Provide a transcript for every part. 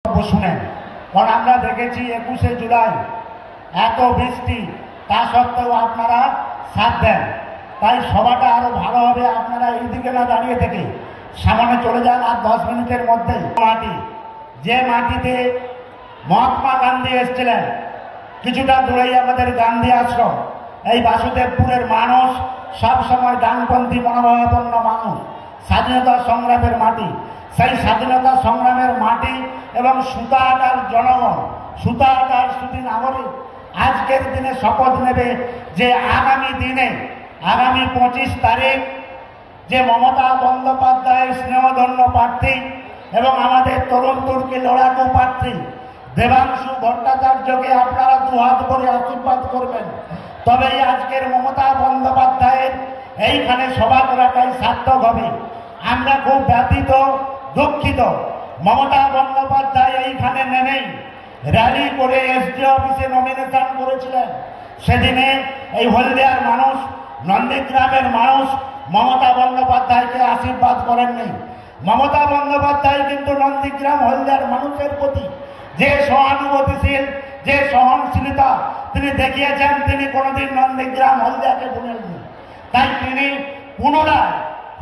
শুনেন, কারণ আমরা দেখেছি 21শে জুলাই এত বৃষ্টি, তা সত্ত্বেও আপনারা সাথ দেন। তাই সভাটা আরো ভালো হবে, আপনারা এইদিকে না দাঁড়িয়ে থেকে সামনে চলে যান। আর 10 মিনিটের মধ্যে মাটি, যে মাটিতে মহাত্মা গান্ধী এসেছিলেন, কিছুটা দূরেই আমাদের গান্ধী আশ্রম। এই বাসুদেবপুরের মানুষ সবসময় ডানপন্থী মনোভাবাপন্ন মানুষ, স্বাধীনতা সংগ্রামের মাটি। সেই স্বাধীনতা সংগ্রামের মাটি এবং সুতাহাটার জনগণ, সুতাহাটার সুদী নাগরিক আজকের দিনে শপথ নেবে যে আগামী দিনে, আগামী 25 তারিখ যে মমতা বন্দ্যোপাধ্যায়ের স্নেহধন্য প্রার্থী এবং আমাদের তরুণ তুর্কি লড়াকু প্রার্থী দেবাংশু ভট্টাচার্যকে আপনারা দুহাত ভরে আশীর্বাদ করবেন। তবেই আজকের মমতা বন্দ্যোপাধ্যায়ের এইখানে সভা করাটাই সার্থক হবে। আমরা খুব ব্যথিত, দুঃখিত। মমতা বন্দ্যোপাধ্যায় এইখানে নেমেই র্যালি করে এসডি অফিসে নমিনেশন করেছিলেন। সেদিনে এই হলদিয়ার মানুষ, নন্দীগ্রামের মানুষ মমতা বন্দ্যোপাধ্যায়কে আশীর্বাদ করেননি। মমতা বন্দ্যোপাধ্যায় কিন্তু নন্দীগ্রাম হলদিয়ার মানুষের প্রতি যে সহানুভূতিশীল, যে সহনশীলতা তিনি দেখিয়েছেন, তিনি কোনোদিন নন্দীগ্রাম হলদিয়াকে ভুলেননি। তাই তিনি পুনরায়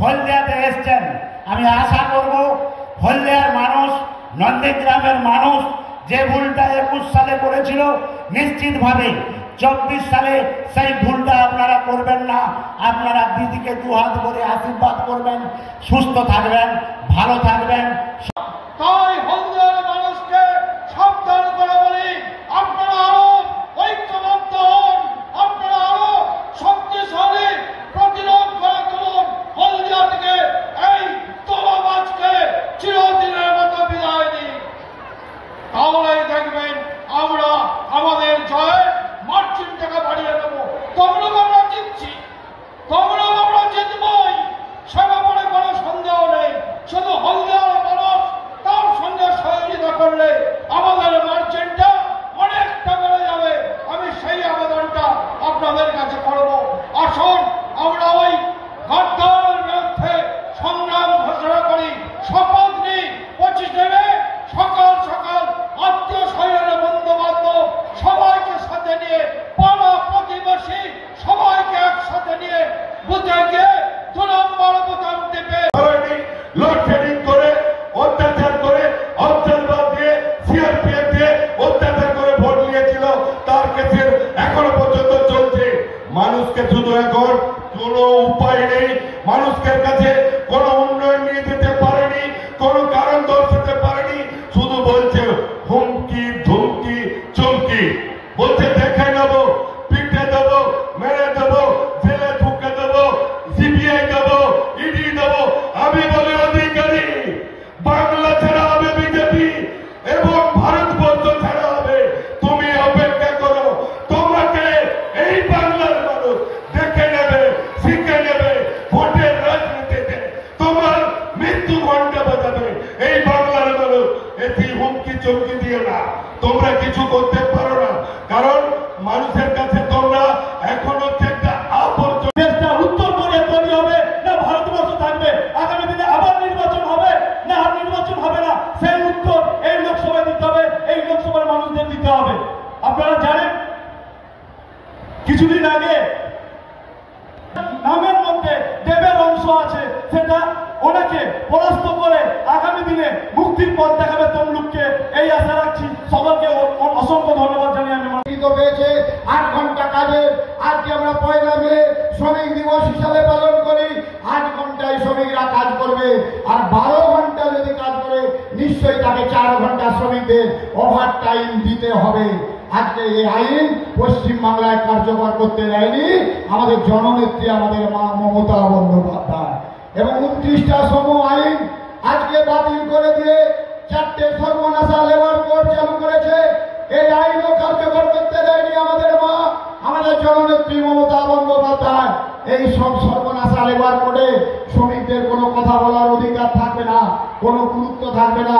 হলদিয়াতে এসছেন। আমি আশা করব হলদিয়ার মানুষ, নন্দীগ্রামের মানুষ যে ভুলটা 21 সালে করেছিল, নিশ্চিতভাবে 24 সালে সেই ভুলটা আপনারা করবেন না। আপনারা দিদিকে দুহাত ভরে আশীর্বাদ করবেন, সুস্থ থাকবেন, ভালো থাকবেন। তাই হলদিয়ার মানুষকে সাবধান করে বলি, আপনারা আরো ঐক্যবদ্ধ হন, আপনারা আরো শক্তিশালী প্রতিরোধ করে তুলুন। হলদিয়া থেকে এই তোলাবাজকে চিরদিনের মতো বিদায় দিন। তাহলেই দেখবেন আমরা আমাদের জয় মার্জিনটাকে বাড়িয়ে দেবো। তবুও আমরা জিতছি, তবুও আমরা জিতবই, সে ব্যাপারে কোনো সন্দেহ নেই। শুধু হলদিয়ার মানুষ তার সঙ্গে সহযোগিতা করলে আমাদের মার্জিনটা অনেকটা বেড়ে যাবে। আমি সেই আবেদনটা আপনাদের কাছে করব। আসুন আমরা ওই গদ্দারের বিরুদ্ধে সংগ্রাম ঘোষণা করি, শপথ নিই। 25 মে সকাল সকাল আত্মীয় স্বজন, বন্ধু বান্ধব সবাইকে সাথে নিয়ে, পাড়া প্রতিবেশী সবাইকে একসাথে নিয়ে বুঝে গিয়ে 2 নম্বর বোতাম টিপে লোডশেডিং করে, অত্যাচার করে, অবজারভার দিয়ে, সিআরপিএফ দিয়ে অত্যাচার করে ভোট নিয়েছিল, তার কেসের এখনো পর্যন্ত চলছে। মানুষকে শুধু এখন কোনো উপায় নেই, মানুষের কাছে কোনো উন্নয়ন নিয়ে যেতে পারেনি, কোনো কারণ দর্শাতে পারেনি। শুধু বলছে হুমকি, ধুমকি, চুমকি, বলছে দেখে নেবো, পিঠে দেবো, মেরে দেবো, জেলে ঢুকে দেবো, সিবিআই দেবো, ইডি দেবো। আমি বলি অধিকারী, বাংলা ছাড়া হবে বিজেপি এবং ভারতবর্ষ ছাড়া হবে। তুমি অপেক্ষা করো, তোমাকে এই বাংলার মানুষ দেখে নেবে, শিখে নেবে। ভোটের রাজনীতিতে তোমার মৃত্যু ঘন্টা বাজাবে এই বাংলার মানুষ। এটি হুমকি চমকি দিও না, তোমরা কিছু করতে পারো না, কারণ মানুষের কাছে তোমরা এখন হচ্ছে একটা আবর্জনা। উত্তর কোরিয়া তৈরি হবে না ভারতবর্ষ থাকবে? আগামী দিনে আবার নির্বাচন হবে না আর নির্বাচন হবে না? সেই উত্তর এই লোকসভায় দিতে হবে, এই লোকসভার মানুষদের দিতে হবে। আপনারা জানেন কিছুদিন আগে নামের মধ্যে দেবের অংশ আছে, সেটা ওনাকে পরাস্ত করে আগামী দিনে মুক্তির পথ দেখাবে তমলুককে, এই আশা রাখছি। সকলকে অসংখ্য ধন্যবাদ জানিয়ে আমি পেয়েছে 8 ঘন্টা কাজে। আজকে আমরা 1 মে শ্রমিক দিবস হিসাবে পালন করি। 8 ঘন্টায় শ্রমিকরা কাজ করবে, আর 12 ঘন্টা যদি কাজ করে নিশ্চয়ই তাকে 4 ঘন্টা শ্রমিকদের ওভার টাইম দিতে হবে। আজকে এই আইন পশ্চিম বাংলায় কার্যকর করতে দেয়নি আমাদের জননেত্রী, আমাদের মা মমতা বন্দ্যোপাধ্যায়। এবং 29টা শ্রম আইন আজকে বাতিল করে দিয়ে 4টে সর্বনাশা লেবার কোড চালু করেছে। এই আইনও কার্যকর করতে দেয়নি আমাদের মা, আমাদের জননেত্রী মমতা বন্দ্যোপাধ্যায়। এই সব সর্বনাশা লেবার কোডে শ্রমিকদের কোনো কথা বলার অধিকার থাকবে না, কোনো গুরুত্ব থাকবে না।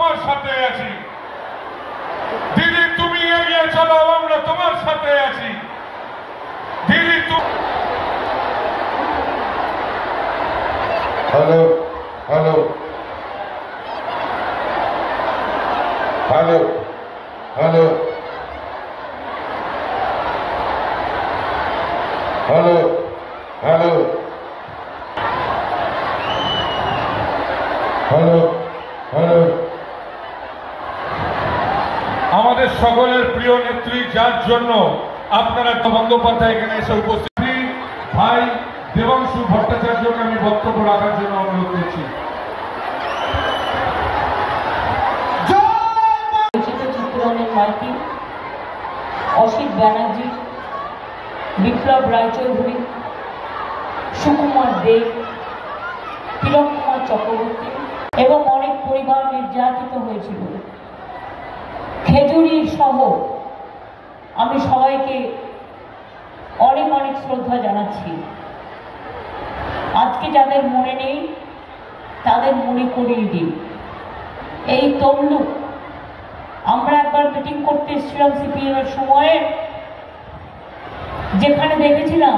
তোমার সাথে আছি। দিদি তুমি এগিয়ে চলো, আমরা তোমার সাথে আছি। দিদি hello hello hello hello hello hello hello hello আমাদের সকলের প্রিয় নেত্রী, যার জন্য আপনারা বন্দ্যোপাধ্যায় এখানে এসে উপস্থিত, ভাই দেবাংশু ভট্টাচার্যকে আমি বক্তব্য রাখার জন্য অনুরোধ করছি। চিত্তরঞ্জন মাইতি, অসিত ব্যানার্জি, বিপ্লব রায়চৌধুরী, সুকুমার দেব, তিলক কুমার চক্রবর্তী এবং অনেক পরিবার নির্যাতিত হয়েছিল। খেজুরি সহ আমি সবাইকে অনেক অনেক শ্রদ্ধা জানাচ্ছি। আজকে যাদের মনে নেই তাদের মনে করিয়ে দিই। এই তমলুক আমরা একবার মিটিং করতে এসেছিলাম সিপিএম এর সময়ে, যেখানে দেখেছিলাম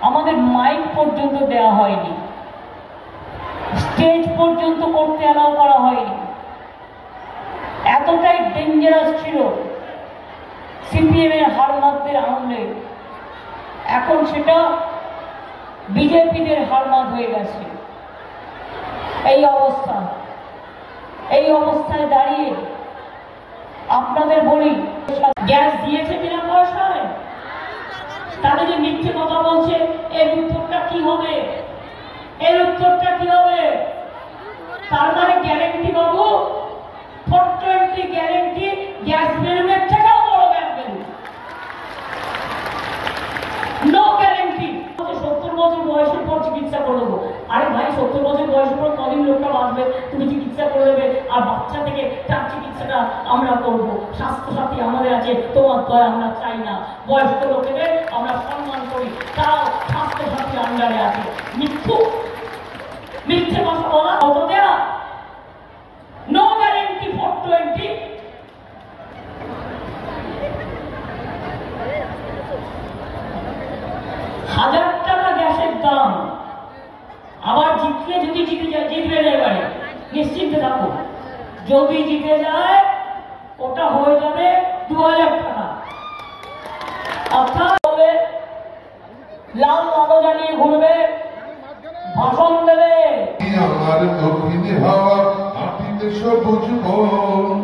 আমাদের মাইক পর্যন্ত দেওয়া হয়নি, স্টেজ পর্যন্ত করতে অ্যালাউ করা হয়নি। এতটাই ডেঞ্জারাস ছিল সিপিএম এর হারমাতদের আমলে। এখন সেটা বিজেপিদের হারমাত হয়ে গেছে। এই অবস্থায় দাঁড়িয়ে আপনাদের বলি, গ্যাস দিয়েছে বিনা পয়সায়, তারা যে মিথ্যে কথা বলছে, এর উত্তরটা কি হবে? এর উত্তরটা কি হবে? তার মানে গ্যারেন্টি বাবু, 420 গ্যারেন্টি, গ্যাস বেরোবে থেকেও বড় গ্যাস বেরোবে, নো গ্যারেন্টি। 70 বছর বয়সের পর চিকিৎসা করে দেবো। আরে ভাই, 70 বছর বয়সের পর কদিন লোকটা বাঁচবে, তুমি চিকিৎসা করে দেবে, আর বাচ্চা থেকে তার চিকিৎসাটা আমরা করবো। স্বাস্থ্যসাথী আমাদের আছে, তোমার দয়া আমরা চাই না। বয়স্ক লোকেদের আমরা সম্মান করি, তাও স্বাস্থ্যসাথী আন্ডারে আছে। মিথ্যে কথা বলা, কত দেয়া, নো গ্যারেন্টি 420। হাজার টাকা গ্যাসের দাম। আবার জিতলে, যদি জিতবে এবারে নিশ্চিন্তে থাকো, যদি জিতে যায় ওটা হয়ে যাবে 2000 টাকা। অর্থাৎ লাল আলো জ্বালিয়ে ঘুরবে, ভাষণ দেবে। আমার দক্ষিণে হাওয়া, মাটিতে সবুজ বন,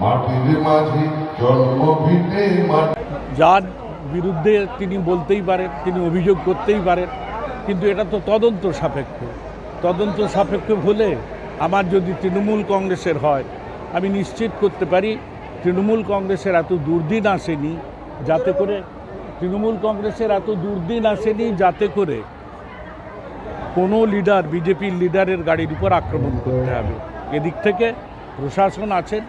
মাটির মাঝে জন্ম ভিটে মাটি। যার বিরুদ্ধে তিনি বলতেই পারেন, তিনি অভিযোগ করতেই পারেন, কিন্তু এটা তো তদন্ত সাপেক্ষ হলে আমার যদি তৃণমূল কংগ্রেসের হয়, আমি নিশ্চিত করতে পারি তৃণমূল কংগ্রেসের এত দুর্দিন আসেনি যাতে করে কোনো লিডার, বিজেপির লিডারের গাড়ির উপর আক্রমণ করতে হবে। এদিক থেকে প্রশাসন আছেন,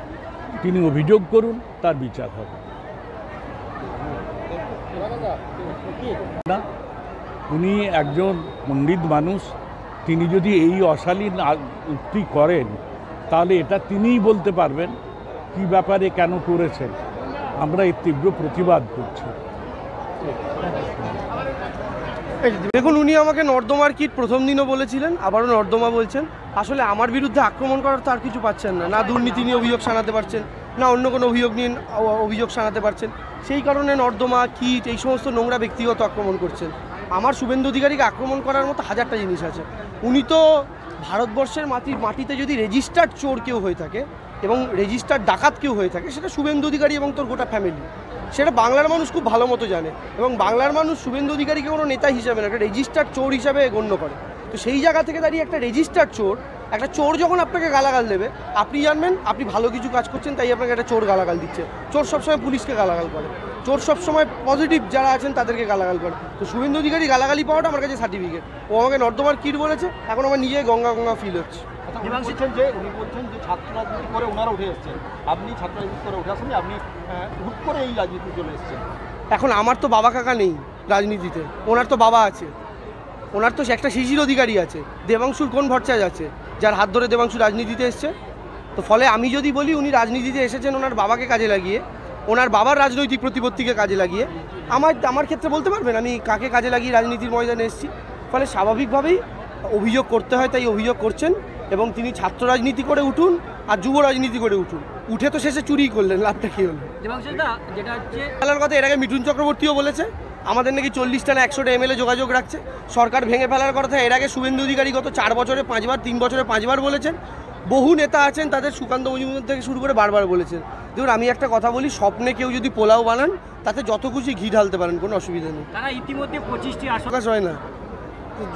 তিনি অভিযোগ করুন, তার বিচার হবে। না, উনি একজন পণ্ডিত মানুষ, তিনি যদি এই অশালীন উক্তি করেন তাহলে এটা তিনিই বলতে পারবেন কি ব্যাপারে, কেন করেছেন। আমরা এর তীব্র প্রতিবাদ করছি। দেখুন, উনি আমাকে নর্দমার কিট প্রথম দিনও বলেছিলেন, আবারও নর্দমা বলছেন। আসলে আমার বিরুদ্ধে আক্রমণ করার তো আর কিছু পাচ্ছেন না, না দুর্নীতি নিয়ে অভিযোগ শানাতে পারছেন, না অন্য কোনো অভিযোগ শানাতে পারছেন। সেই কারণে নর্দমা, কিট, এই সমস্ত নোংরা ব্যক্তিগত আক্রমণ করছেন। আমার শুভেন্দু অধিকারীকে আক্রমণ করার মতো হাজারটা জিনিস আছে। উনি তো ভারতবর্ষের মাটিতে যদি রেজিস্টার্ড চোর কেউ হয়ে থাকে এবং রেজিস্টার্ড ডাকাত কেউ হয়ে থাকে, সেটা শুভেন্দু অধিকারী এবং তোর গোটা ফ্যামিলি। সেটা বাংলার মানুষ খুব ভালো মতো জানে, এবং বাংলার মানুষ শুভেন্দু অধিকারীকে কোনো নেতা হিসাবে না, একটা রেজিস্টার্ড চোর হিসাবে গণ্য করে। তো সেই জায়গা থেকে দাঁড়িয়ে একটা রেজিস্টার্ড চোর, একটা চোর যখন আপনাকে গালাগাল দেবে, আপনি জানবেন আপনি ভালো কিছু কাজ করছেন, তাই আপনাকে একটা চোর গালাগাল দিচ্ছে। চোর সবসময় পুলিশকে গালাগাল করে, চোর সবসময় পজিটিভ যারা আছেন তাদেরকে গালাগাল করে। তো শুভেন্দু অধিকারী গালাগালি পাওয়াটা আমার কাছে সার্টিফিকেট। ও আমাকে নর্দমার কিট বলেছে, এখন আমার নিজে গঙ্গা ফিল হচ্ছে। উনি বলছেন যে ছাত্র রাজনীতি করে ওনারা উঠে এসছেন, আপনি ছাত্র রাজনীতি করে উঠে আসেন, আপনি হুট করে এই রাজনীতি চলে এসছেন। এখন আমার তো বাবা কাকা নেই রাজনীতিতে, ওনার তো বাবা আছে, ওনার তো একটা শিশির অধিকারী আছে। দেবাংশুর কোন ভরসায় আছে যার হাত ধরে দেবাংশু রাজনীতিতে এসছে? তো ফলে আমি যদি বলি উনি রাজনীতিতে এসেছেন ওনার বাবাকে কাজে লাগিয়ে, ওনার বাবার রাজনৈতিক প্রতিপত্তিকে কাজে লাগিয়ে, আমার ক্ষেত্রে বলতে পারবেন আমি কাকে কাজে লাগিয়ে রাজনীতির ময়দানে এসেছি। ফলে স্বাভাবিকভাবেই অভিযোগ করতে হয়, তাই অভিযোগ করছেন। এবং তিনি ছাত্র রাজনীতি করে উঠুন আর যুব রাজনীতি করে উঠুন, উঠে তো শেষে চুরি করলেন, লাভটা কী হলো? যেটা হচ্ছে খেলার কথা এর আগে মিঠুন চক্রবর্তীও বলেছে আমাদের নাকি 40টা না 100টা এমএলএ যোগাযোগ রাখছে, সরকার ভেঙে ফেলার কথা এর আগে শুভেন্দু অধিকারী গত 4 বছরে 5 বার, 3 বছরে 5 বার বলেছেন। বহু নেতা আছেন তাদের সুকান্ত মজুমদার থেকে শুরু করে বারবার বলেছেন। দেখুন আমি একটা কথা বলি, স্বপ্নে কেউ যদি পোলাও বানান তাতে যত খুশি ঘি ঢালতে পারেন, কোনো অসুবিধা নেই। তারা ইতিমধ্যে 25টি আসন হয় না,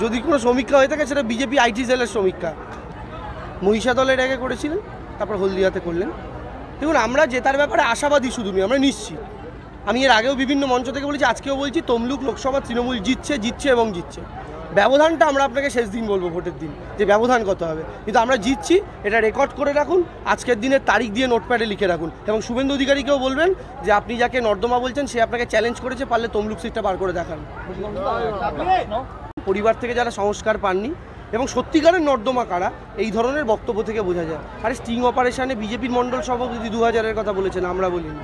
যদি কোনো সমীক্ষা হয়ে থাকে সেটা বিজেপি আইটি সেলের সমীক্ষা। মহিষা দলের আগে করেছিলেন, তারপর হলদিয়াতে করলেন। দেখুন আমরা জেতার ব্যাপারে আশাবাদী শুধু নই, আমরা নিশ্চিত। আমি এর আগেও বিভিন্ন মঞ্চ থেকে বলেছি, আজকেও বলছি, তমলুক লোকসভা তৃণমূল জিতছে এবং জিতছে। ব্যবধানটা আমরা আপনাকে শেষ দিন বলবো, ভোটের দিন, যে ব্যবধান কত হবে, কিন্তু আমরা জিতছি, এটা রেকর্ড করে রাখুন, আজকের দিনের তারিখ দিয়ে নোটপ্যাডে লিখে রাখুন। এবং শুভেন্দু অধিকারীকেও বলবেন যে আপনি যাকে নর্দমা বলছেন সে আপনাকে চ্যালেঞ্জ করেছে, পারলে তমলুক সিটটা বার করে দেখান। পরিবার থেকে যারা সংস্কার পাননি এবং সত্যিকারের নর্দমা কারা, এই ধরনের বক্তব্য থেকে বোঝা যায়। আরে স্টিং অপারেশনে বিজেপির মণ্ডল সভাপতি 2000-এর কথা বলেছেন, আমরা বলিনি।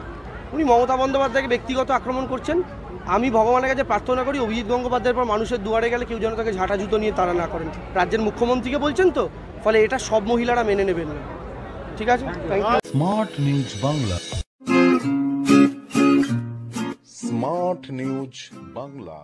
উনি মমতা বন্দ্যোপাধ্যায়কে ব্যক্তিগত আক্রমণ করছেন। আমি ভগবানের কাছে প্রার্থনা করি অভিজিৎ গঙ্গোপাধ্যায়ের পর মানুষের দুয়ারে গেলে কেউ যেন তাকে ঝাঁটা জুতো নিয়ে তাড়া না করেন। রাজ্যের মুখ্যমন্ত্রীকে বলছেন তো, ফলে এটা সব মহিলারা মেনে নেবেন না। ঠিক আছে, thank you. Smart news Bangla, smart news Bangla.